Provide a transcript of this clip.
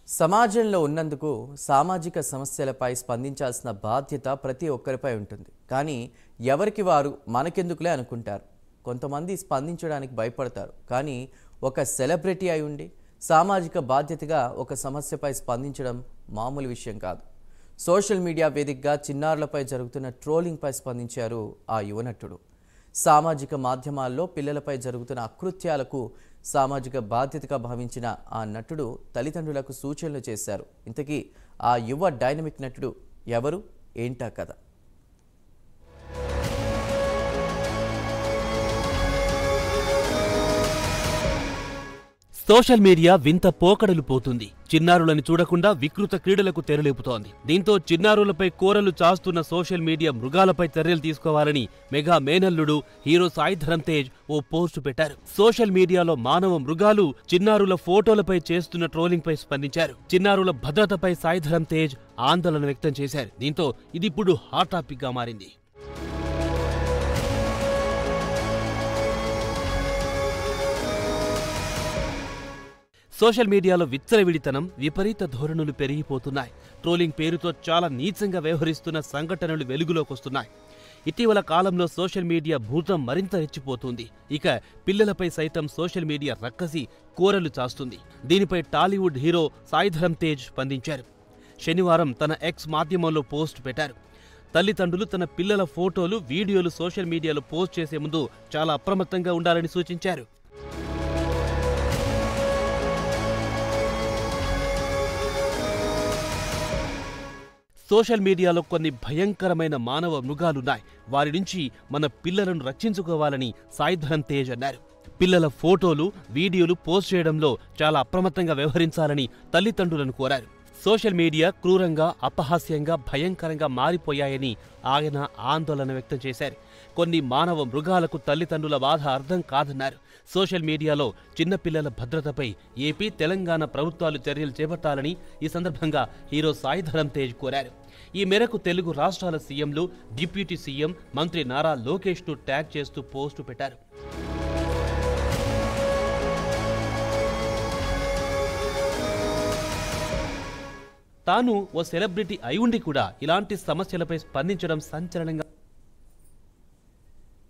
సమాజంలో ఉన్నందుకు సామాజిక సమస్యలపై స్పందించాల్సిన బాధ్యత ప్రతి ఒక్కరిపై ఉంటుంది. కానీ ఎవరికి వారు మనకెందుకులే అనుకుంటారు. కొంతమంది స్పందించడానికి భయపడతారు. కానీ ఒక సెలబ్రిటీ అయి ఉండి సామాజిక బాధ్యతగా ఒక సమస్యపై స్పందించడం మామూలు విషయం కాదు. సోషల్ మీడియా వేదికగా చిన్నారులపై జరుగుతున్న ట్రోలింగ్పై స్పందించారు ఆ యువనటుడు. సామాజిక మాధ్యమాల్లో పిల్లలపై జరుగుతున్న అకృత్యాలకు సామాజిక బాధ్యతగా భావించిన ఆ నటుడు తల్లిదండ్రులకు సూచనలు చేశారు. ఇంతకీ ఆ యువ డైనమిక్ నటుడు ఎవరు, ఏంటా కథ? సోషల్ మీడియా వింత పోకడలు పోతుంది. చిన్నారులను చూడకుండా వికృత క్రీడలకు తెరలేపుతోంది. దీంతో చిన్నారులపై కోరలు చాస్తున్న సోషల్ మీడియా మృగాలపై చర్యలు తీసుకోవాలని మెగా మేనల్లుడు హీరో సాయి ధరమ్ తేజ్ ఓ పోస్టు పెట్టారు. సోషల్ మీడియాలో మానవ మృగాలు చిన్నారుల ఫోటోలపై చేస్తున్న ట్రోలింగ్ పై స్పందించారు. చిన్నారుల భద్రతపై సాయి ధరమ్ తేజ్ ఆందోళన వ్యక్తం చేశారు. దీంతో ఇదిప్పుడు హాట్ టాపిక్ గా మారింది. సోషల్ మీడియాలో విచ్చలవిడితనం, విపరీత ధోరణులు పెరిగిపోతున్నాయి. ట్రోలింగ్ పేరుతో చాలా నీచంగా వ్యవహరిస్తున్న సంఘటనలు వెలుగులోకొస్తున్నాయి. ఇటీవల కాలంలో సోషల్ మీడియా భూతం మరింత రెచ్చిపోతుంది. ఇక పిల్లలపై సైతం సోషల్ మీడియా రక్కసి కోరలు చాస్తుంది. దీనిపై టాలీవుడ్ హీరో సాయి ధరమ్ తేజ్ స్పందించారు. శనివారం తన ఎక్స్ మాధ్యమంలో పోస్ట్ పెట్టారు. తల్లిదండ్రులు తన పిల్లల ఫోటోలు, వీడియోలు సోషల్ మీడియాలో పోస్ట్ చేసే ముందు చాలా అప్రమత్తంగా ఉండాలని సూచించారు. సోషల్ మీడియాలో కొన్ని భయంకరమైన మానవ మృగాలున్నాయి. వారి నుంచి మన పిల్లలను రక్షించుకోవాలని సాయి ధరమ్ తేజ్ అన్నారు. పిల్లల ఫోటోలు, వీడియోలు పోస్ట్ చేయడంలో చాలా అప్రమత్తంగా వ్యవహరించాలని తల్లిదండ్రులను కోరారు. సోషల్ మీడియా క్రూరంగా, అపహాస్యంగా, భయంకరంగా మారిపోయాయని ఆయన ఆందోళన వ్యక్తం చేశారు. కొన్ని మానవ మృగాలకు తల్లిదండ్రుల బాధ అర్థం కాదన్నారు. సోషల్ మీడియాలో చిన్నపిల్లల భద్రతపై ఏపీ, తెలంగాణ ప్రభుత్వాలు చర్యలు చేపట్టాలని ఈ సందర్భంగా హీరో సాయి ధరమ్ తేజ్ కోరారు. ఈ మేరకు తెలుగు రాష్ట్రాల సీఎంలు, డిప్యూటీ సీఎం, మంత్రి నారా లోకేష్ను ట్యాగ్ చేస్తూ పోస్టు పెట్టారు. తాను ఓ సెలబ్రిటీ అయి ఉండి కూడా ఇలాంటి సమస్యలపై స్పందించడం సంచలనంగా